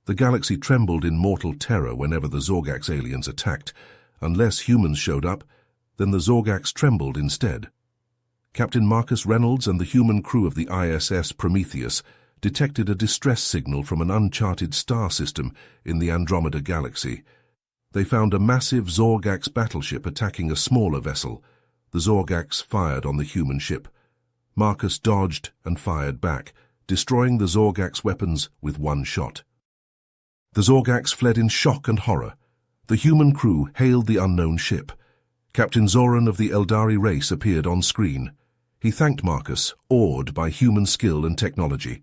The galaxy trembled in mortal terror whenever the Zorgax aliens attacked. Unless humans showed up, then the Zorgax trembled instead. Captain Marcus Reynolds and the human crew of the ISS Prometheus detected a distress signal from an uncharted star system in the Andromeda Galaxy. They found a massive Zorgax battleship attacking a smaller vessel. The Zorgax fired on the human ship. Marcus dodged and fired back, destroying the Zorgax weapons with one shot. The Zorgax fled in shock and horror. The human crew hailed the unknown ship. Captain Zoran of the Eldari race appeared on screen. He thanked Marcus, awed by human skill and technology.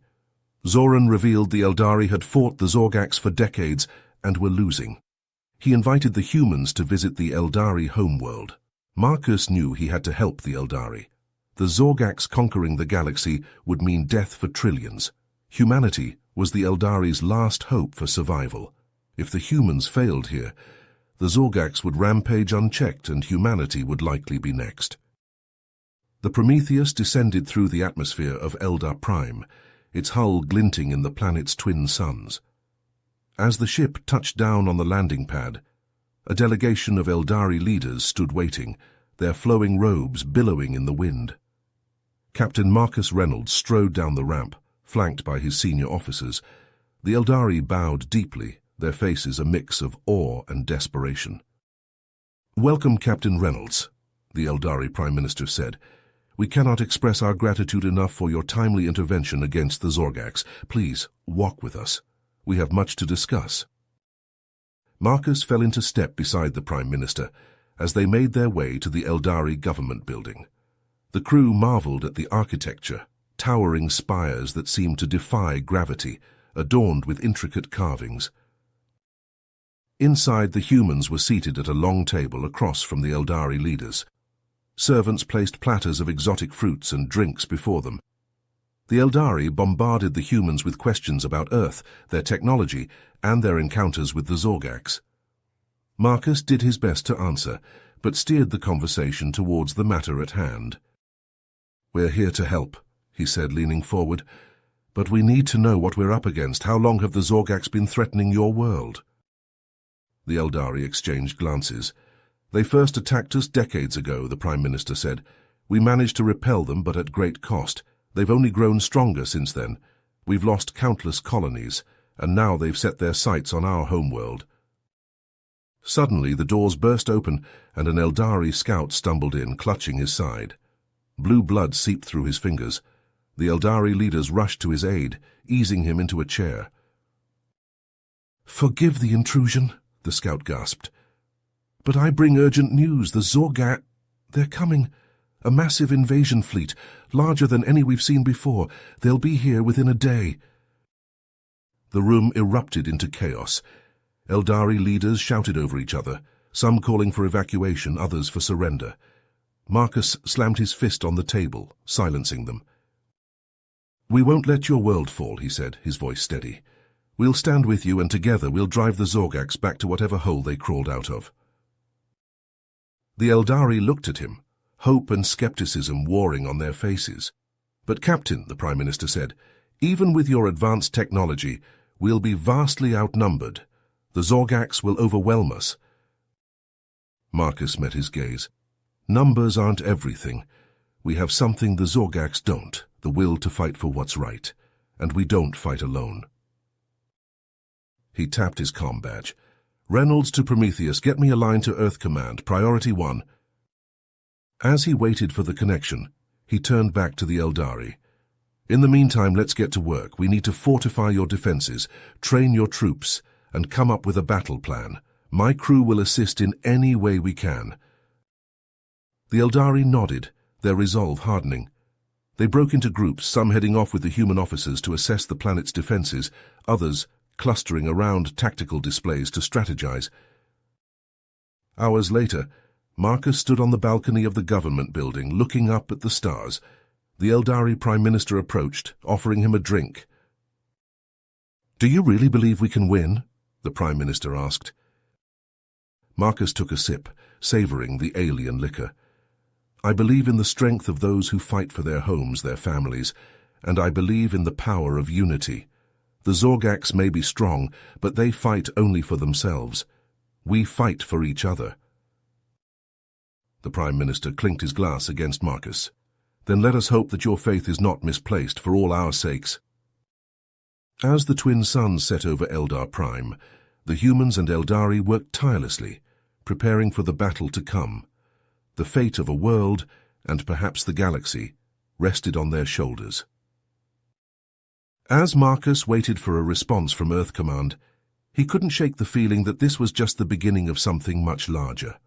Zoran revealed the Eldari had fought the Zorgax for decades and were losing. He invited the humans to visit the Eldari homeworld. Marcus knew he had to help the Eldari. The Zorgax conquering the galaxy would mean death for trillions. Humanity was the Eldari's last hope for survival. If the humans failed here, the Zorgax would rampage unchecked and humanity would likely be next. The Prometheus descended through the atmosphere of Eldar Prime, its hull glinting in the planet's twin suns. As the ship touched down on the landing pad, a delegation of Eldari leaders stood waiting, their flowing robes billowing in the wind. Captain Marcus Reynolds strode down the ramp, flanked by his senior officers. The Eldari bowed deeply, their faces a mix of awe and desperation. "Welcome, Captain Reynolds," the Eldari Prime Minister said. "We cannot express our gratitude enough for your timely intervention against the Zorgax. Please, walk with us. We have much to discuss." Marcus fell into step beside the Prime Minister as they made their way to the Eldari government building. The crew marveled at the architecture, towering spires that seemed to defy gravity, adorned with intricate carvings. Inside, the humans were seated at a long table across from the Eldari leaders. Servants placed platters of exotic fruits and drinks before them. The Eldari bombarded the humans with questions about Earth, their technology, and their encounters with the Zorgax. Marcus did his best to answer, but steered the conversation towards the matter at hand. "We're here to help," he said, leaning forward. "But we need to know what we're up against. How long have the Zorgax been threatening your world?" The Eldari exchanged glances. "They first attacked us decades ago," the Prime Minister said. "We managed to repel them, but at great cost. They've only grown stronger since then. We've lost countless colonies, and now they've set their sights on our homeworld." Suddenly, the doors burst open, and an Eldari scout stumbled in, clutching his side. Blue blood seeped through his fingers. The Eldari leaders rushed to his aid, easing him into a chair. "Forgive the intrusion," the scout gasped. "But I bring urgent news. The Zorgax, they're coming. A massive invasion fleet, larger than any we've seen before. They'll be here within a day." The room erupted into chaos. Eldari leaders shouted over each other, some calling for evacuation, others for surrender. Marcus slammed his fist on the table, silencing them. "We won't let your world fall," he said, his voice steady. "We'll stand with you, and together we'll drive the Zorgax back to whatever hole they crawled out of." The Eldari looked at him, hope and skepticism warring on their faces. "But Captain," the Prime Minister said, "even with your advanced technology, we'll be vastly outnumbered. The Zorgax will overwhelm us." Marcus met his gaze. "Numbers aren't everything. We have something the Zorgax don't, the will to fight for what's right, and we don't fight alone." He tapped his comm badge. "Reynolds to Prometheus, get me a line to Earth Command, Priority 1. As he waited for the connection, he turned back to the Eldari. "In the meantime, let's get to work. We need to fortify your defenses, train your troops, and come up with a battle plan. My crew will assist in any way we can." The Eldari nodded, their resolve hardening. They broke into groups, some heading off with the human officers to assess the planet's defenses, others clustering around tactical displays to strategize. Hours later, Marcus stood on the balcony of the government building, looking up at the stars. The Eldari Prime Minister approached, offering him a drink. "Do you really believe we can win?" the Prime Minister asked. Marcus took a sip, savoring the alien liquor. "I believe in the strength of those who fight for their homes, their families, and I believe in the power of unity. The Zorgax may be strong, but they fight only for themselves. We fight for each other." The Prime Minister clinked his glass against Marcus. "Then let us hope that your faith is not misplaced for all our sakes." As the twin suns set over Eldar Prime, the humans and Eldari worked tirelessly, preparing for the battle to come. The fate of a world, and perhaps the galaxy, rested on their shoulders. As Marcus waited for a response from Earth Command, he couldn't shake the feeling that this was just the beginning of something much larger.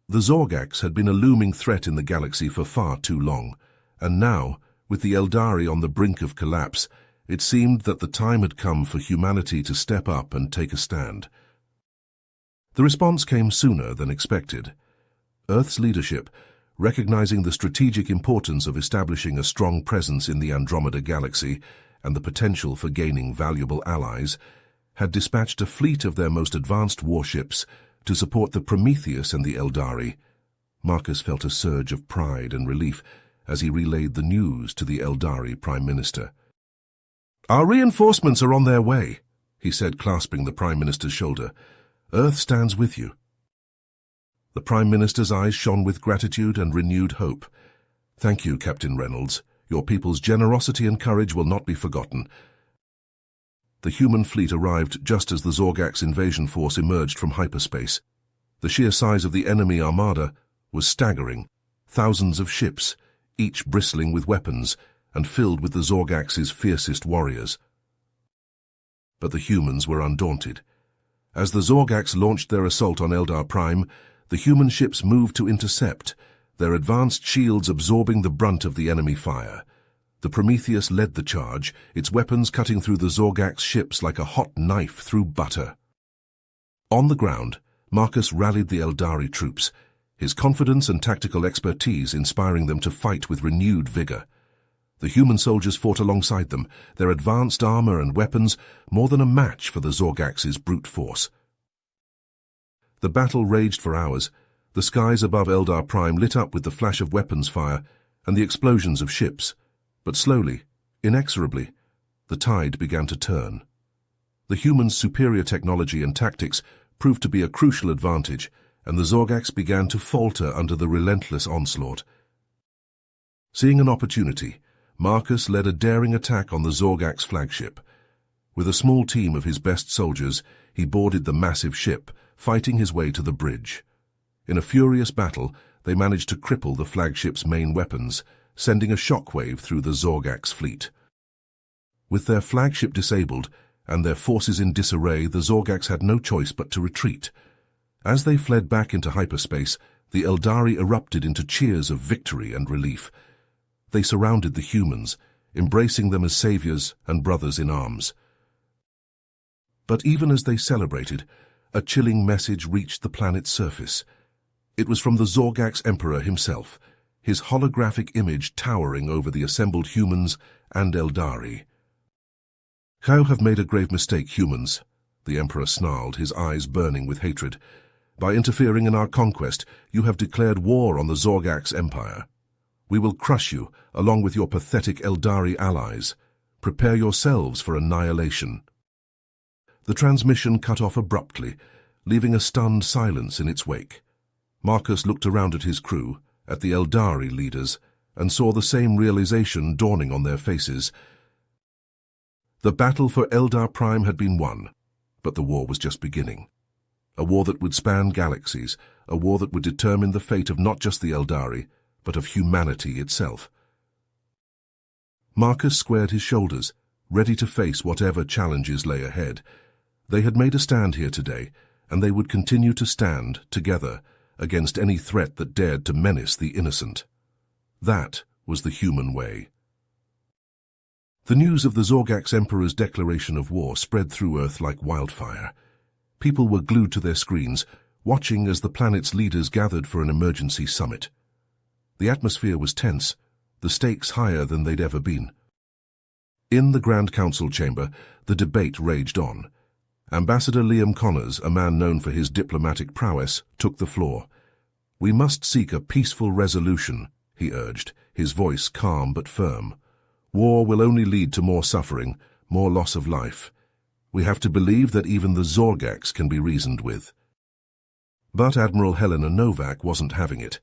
The Zorgax had been a looming threat in the galaxy for far too long, and now, with the Eldari on the brink of collapse, it seemed that the time had come for humanity to step up and take a stand. The response came sooner than expected. Earth's leadership, recognizing the strategic importance of establishing a strong presence in the Andromeda galaxy and the potential for gaining valuable allies, had dispatched a fleet of their most advanced warships to support the Prometheus and the Eldari. Marcus felt a surge of pride and relief as he relayed the news to the Eldari Prime Minister. "Our reinforcements are on their way," he said, clasping the Prime Minister's shoulder. "Earth stands with you." The Prime Minister's eyes shone with gratitude and renewed hope. "Thank you, Captain Reynolds. Your people's generosity and courage will not be forgotten." The human fleet arrived just as the Zorgax invasion force emerged from hyperspace. The sheer size of the enemy armada was staggering. Thousands of ships, each bristling with weapons, and filled with the Zorgax's fiercest warriors. But the humans were undaunted. As the Zorgax launched their assault on Eldar Prime, the human ships moved to intercept, their advanced shields absorbing the brunt of the enemy fire. The Prometheus led the charge, its weapons cutting through the Zorgax ships like a hot knife through butter. On the ground, Marcus rallied the Eldari troops, his confidence and tactical expertise inspiring them to fight with renewed vigor. The human soldiers fought alongside them, their advanced armor and weapons more than a match for the Zorgax's brute force. The battle raged for hours. The skies above Eldar Prime lit up with the flash of weapons fire and the explosions of ships. But slowly, inexorably, the tide began to turn. The humans' superior technology and tactics proved to be a crucial advantage, and the Zorgax began to falter under the relentless onslaught. Seeing an opportunity, Marcus led a daring attack on the Zorgax flagship. With a small team of his best soldiers, he boarded the massive ship, fighting his way to the bridge. In a furious battle, they managed to cripple the flagship's main weapons, sending a shockwave through the Zorgax fleet. With their flagship disabled and their forces in disarray, the Zorgax had no choice but to retreat. As they fled back into hyperspace, the Eldari erupted into cheers of victory and relief. They surrounded the humans, embracing them as saviors and brothers in arms. But even as they celebrated, a chilling message reached the planet's surface. It was from the Zorgax Emperor himself, his holographic image towering over the assembled humans and Eldari. "You have made a grave mistake, humans," the Emperor snarled, his eyes burning with hatred. "By interfering in our conquest, you have declared war on the Zorgax Empire. We will crush you, along with your pathetic Eldari allies. Prepare yourselves for annihilation." The transmission cut off abruptly, leaving a stunned silence in its wake. Marcus looked around at his crew, at the Eldari leaders, and saw the same realization dawning on their faces. The battle for Eldar Prime had been won, but the war was just beginning. A war that would span galaxies, a war that would determine the fate of not just the Eldari, but of humanity itself. Marcus squared his shoulders, ready to face whatever challenges lay ahead. They had made a stand here today, and they would continue to stand together against any threat that dared to menace the innocent. That was the human way. The news of the Zorgax Emperor's declaration of war spread through Earth like wildfire. People were glued to their screens, watching as the planet's leaders gathered for an emergency summit. The atmosphere was tense, the stakes higher than they'd ever been. In the Grand Council chamber, the debate raged on. Ambassador Liam Connors, a man known for his diplomatic prowess, took the floor. "We must seek a peaceful resolution," he urged, his voice calm but firm. "War will only lead to more suffering, more loss of life. We have to believe that even the Zorgax can be reasoned with. But Admiral Helena Novak wasn't having it.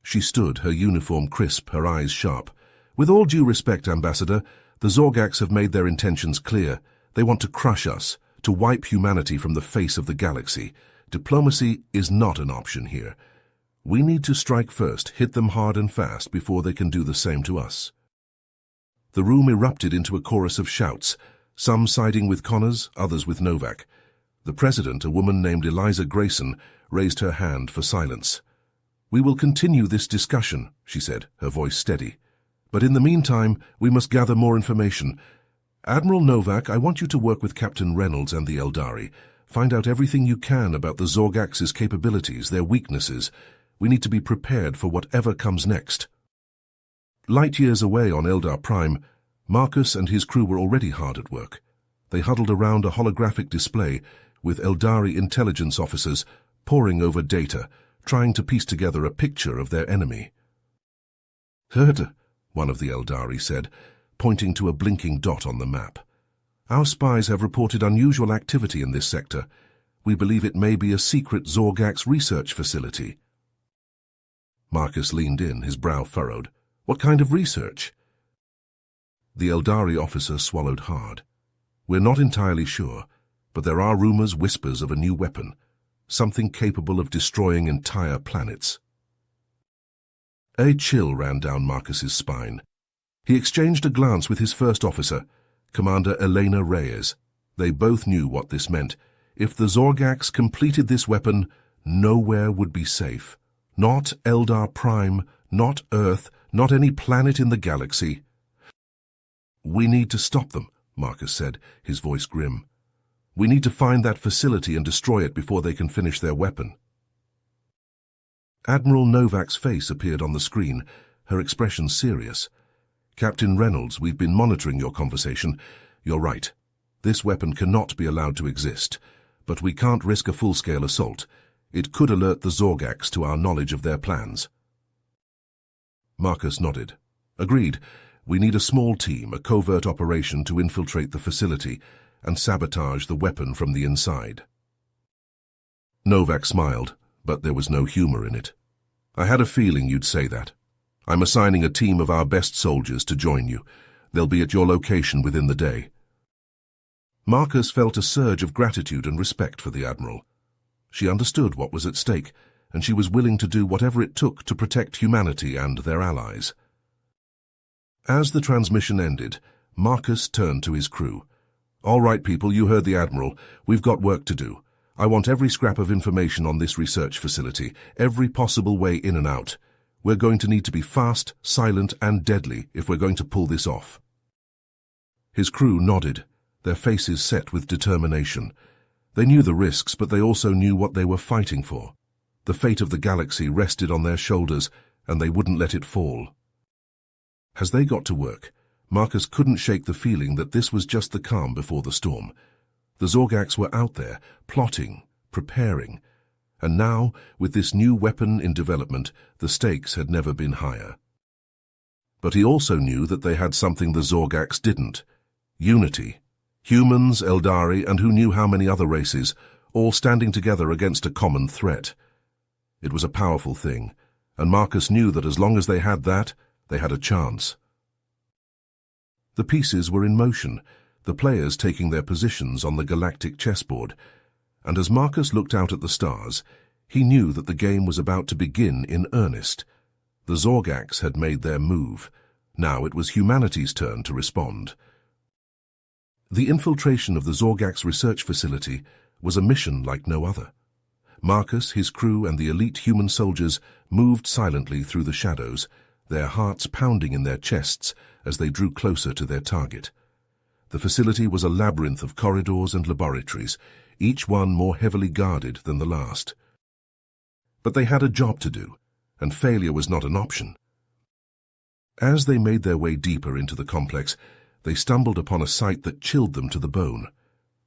She stood, her uniform crisp, her eyes sharp. With all due respect, Ambassador, the Zorgax have made their intentions clear. They want to crush us, to wipe humanity from the face of the galaxy. Diplomacy is not an option here. We need to strike first, hit them hard and fast before they can do the same to us. The room erupted into a chorus of shouts, some siding with Connors, others with Novak. The President, a woman named Eliza Grayson, raised her hand for silence. "We will continue this discussion," she said, her voice steady. "But in the meantime, we must gather more information. Admiral Novak, I want you to work with Captain Reynolds and the Eldari. Find out everything you can about the Zorgax's capabilities, their weaknesses. We need to be prepared for whatever comes next." Light years away on Eldar Prime, Marcus and his crew were already hard at work. They huddled around a holographic display with Eldari intelligence officers poring over data, trying to piece together a picture of their enemy. "Heard," one of the Eldari said, pointing to a blinking dot on the map. "Our spies have reported unusual activity in this sector. We believe it may be a secret Zorgax research facility." Marcus leaned in, his brow furrowed. "What kind of research?" The Eldari officer swallowed hard. "We're not entirely sure, but there are rumors, whispers of a new weapon, something capable of destroying entire planets." A chill ran down Marcus's spine. He exchanged a glance with his first officer, Commander Elena Reyes. They both knew what this meant. If the Zorgax completed this weapon, nowhere would be safe. Not Eldar Prime, not Earth, not any planet in the galaxy. "We need to stop them," Marcus said, his voice grim. "We need to find that facility and destroy it before they can finish their weapon." Admiral Novak's face appeared on the screen, her expression serious. "Captain Reynolds, we've been monitoring your conversation. You're right. This weapon cannot be allowed to exist, but we can't risk a full-scale assault. It could alert the Zorgax to our knowledge of their plans." Marcus nodded. "Agreed. We need a small team, a covert operation to infiltrate the facility and sabotage the weapon from the inside." Novak smiled, but there was no humor in it. "I had a feeling you'd say that. I'm assigning a team of our best soldiers to join you. They'll be at your location within the day." Marcus felt a surge of gratitude and respect for the Admiral. She understood what was at stake, and she was willing to do whatever it took to protect humanity and their allies. As the transmission ended, Marcus turned to his crew. "All right, people, you heard the Admiral. We've got work to do. I want every scrap of information on this research facility, every possible way in and out. We're going to need to be fast, silent, and deadly if we're going to pull this off." His crew nodded, their faces set with determination. They knew the risks, but they also knew what they were fighting for. The fate of the galaxy rested on their shoulders, and they wouldn't let it fall. As they got to work, Marcus couldn't shake the feeling that this was just the calm before the storm. The Zorgax were out there, plotting, preparing, and now, with this new weapon in development, the stakes had never been higher. But he also knew that they had something the Zorgax didn't: unity. Humans, Eldari, and who knew how many other races, all standing together against a common threat. It was a powerful thing, and Marcus knew that as long as they had that, they had a chance. The pieces were in motion, the players taking their positions on the galactic chessboard, and as Marcus looked out at the stars, he knew that the game was about to begin in earnest. The Zorgax had made their move. Now it was humanity's turn to respond. The infiltration of the Zorgax research facility was a mission like no other. Marcus, his crew, and the elite human soldiers moved silently through the shadows, their hearts pounding in their chests as they drew closer to their target. The facility was a labyrinth of corridors and laboratories, each one more heavily guarded than the last. But they had a job to do, and failure was not an option. As they made their way deeper into the complex, they stumbled upon a sight that chilled them to the bone.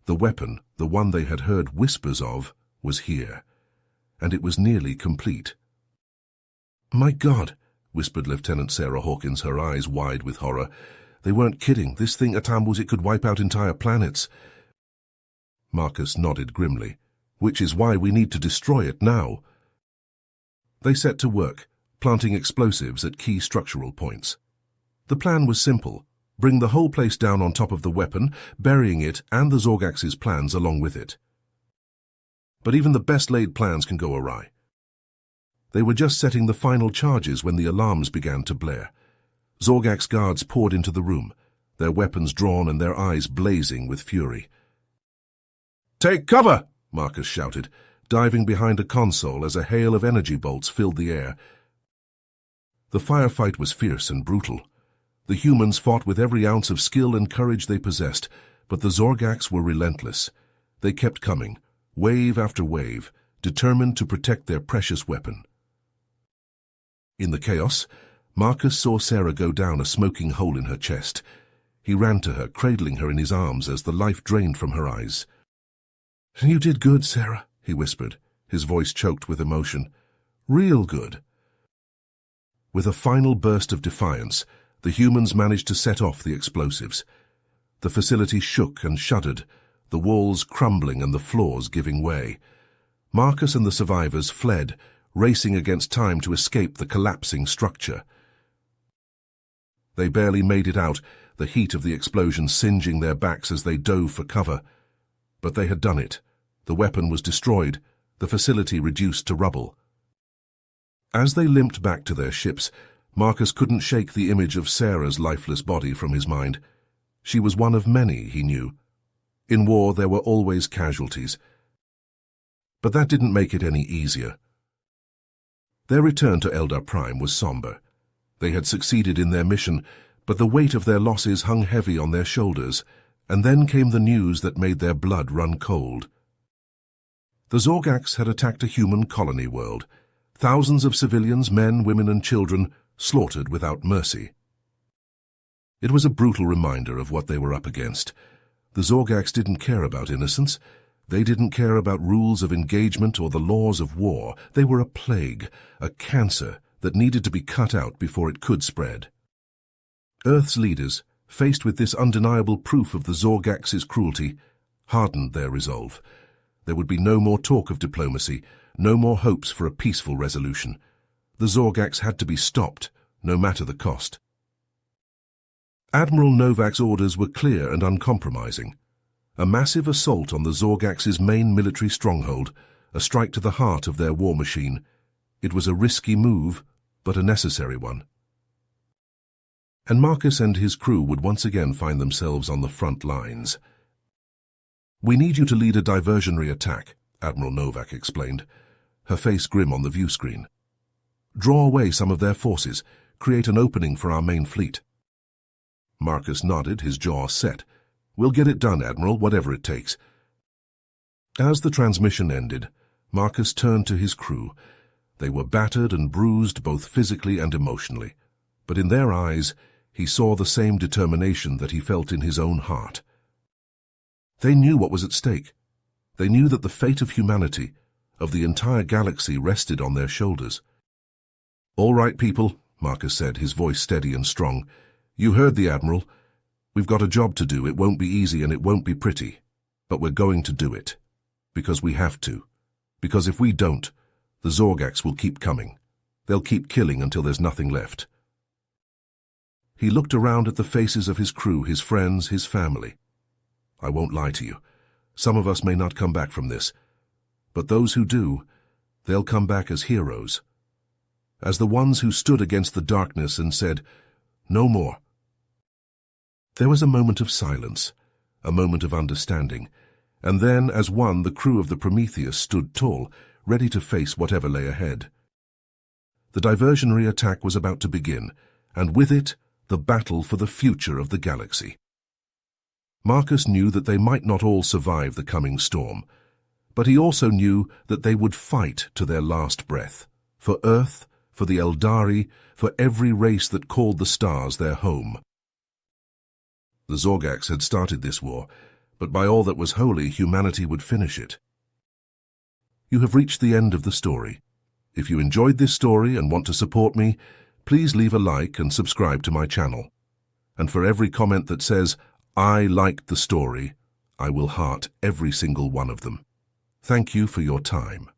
The weapon, the one they had heard whispers of, was here, and it was nearly complete. "My God," whispered Lieutenant Sarah Hawkins, her eyes wide with horror. They weren't kidding. This thing Atambus, it could wipe out entire planets. Marcus nodded grimly. Which is why we need to destroy it now. They set to work, planting explosives at key structural points. The plan was simple. Bring the whole place down on top of the weapon, burying it and the Zorgax's plans along with it. But even the best-laid plans can go awry. They were just setting the final charges when the alarms began to blare. Zorgax guards poured into the room, their weapons drawn and their eyes blazing with fury. "Take cover!" Marcus shouted, diving behind a console as a hail of energy bolts filled the air. The firefight was fierce and brutal. The humans fought with every ounce of skill and courage they possessed, but the Zorgax were relentless. They kept coming, wave after wave, determined to protect their precious weapon. In the chaos, Marcus saw Sarah go down a smoking hole in her chest. He ran to her, cradling her in his arms as the life drained from her eyes. "You did good, Sarah," he whispered, his voice choked with emotion. "Real good." With a final burst of defiance, the humans managed to set off the explosives. The facility shook and shuddered, the walls crumbling and the floors giving way. Marcus and the survivors fled, racing against time to escape the collapsing structure. They barely made it out, the heat of the explosion singeing their backs as they dove for cover. But they had done it. The weapon was destroyed, the facility reduced to rubble. As they limped back to their ships, Marcus couldn't shake the image of Sarah's lifeless body from his mind. She was one of many, he knew. In war there were always casualties. But that didn't make it any easier. Their return to Eldar Prime was somber. They had succeeded in their mission, but the weight of their losses hung heavy on their shoulders, and then came the news that made their blood run cold. The Zorgax had attacked a human colony world. Thousands of civilians, men, women and children, slaughtered without mercy. It was a brutal reminder of what they were up against. The Zorgax didn't care about innocence. They didn't care about rules of engagement or the laws of war. They were a plague, a cancer that needed to be cut out before it could spread. Earth's leaders, faced with this undeniable proof of the Zorgax's cruelty, hardened their resolve. There would be no more talk of diplomacy, no more hopes for a peaceful resolution. The Zorgax had to be stopped, no matter the cost. Admiral Novak's orders were clear and uncompromising. A massive assault on the Zorgax's main military stronghold, a strike to the heart of their war machine. It was a risky move, but a necessary one. And Marcus and his crew would once again find themselves on the front lines. "We need you to lead a diversionary attack," Admiral Novak explained, her face grim on the view screen. "Draw away some of their forces, create an opening for our main fleet." Marcus nodded, his jaw set. "We'll get it done, Admiral, whatever it takes." As the transmission ended, Marcus turned to his crew. They were battered and bruised both physically and emotionally, but in their eyes he saw the same determination that he felt in his own heart. They knew what was at stake. They knew that the fate of humanity, of the entire galaxy, rested on their shoulders. "All right, people," Marcus said, his voice steady and strong. "You heard the Admiral. We've got a job to do. It won't be easy and it won't be pretty. But we're going to do it. Because we have to. Because if we don't, the Zorgax will keep coming. They'll keep killing until there's nothing left." He looked around at the faces of his crew, his friends, his family. "I won't lie to you. Some of us may not come back from this. But those who do, they'll come back as heroes. As the ones who stood against the darkness and said, 'No more.'" There was a moment of silence, a moment of understanding, and then, as one, the crew of the Prometheus stood tall, ready to face whatever lay ahead. The diversionary attack was about to begin, and with it, the battle for the future of the galaxy. Marcus knew that they might not all survive the coming storm, but he also knew that they would fight to their last breath, for Earth, for the Eldari, for every race that called the stars their home. The Zorgax had started this war, but by all that was holy, humanity would finish it. You have reached the end of the story. If you enjoyed this story and want to support me, please leave a like and subscribe to my channel. And for every comment that says, "I liked the story," I will heart every single one of them. Thank you for your time.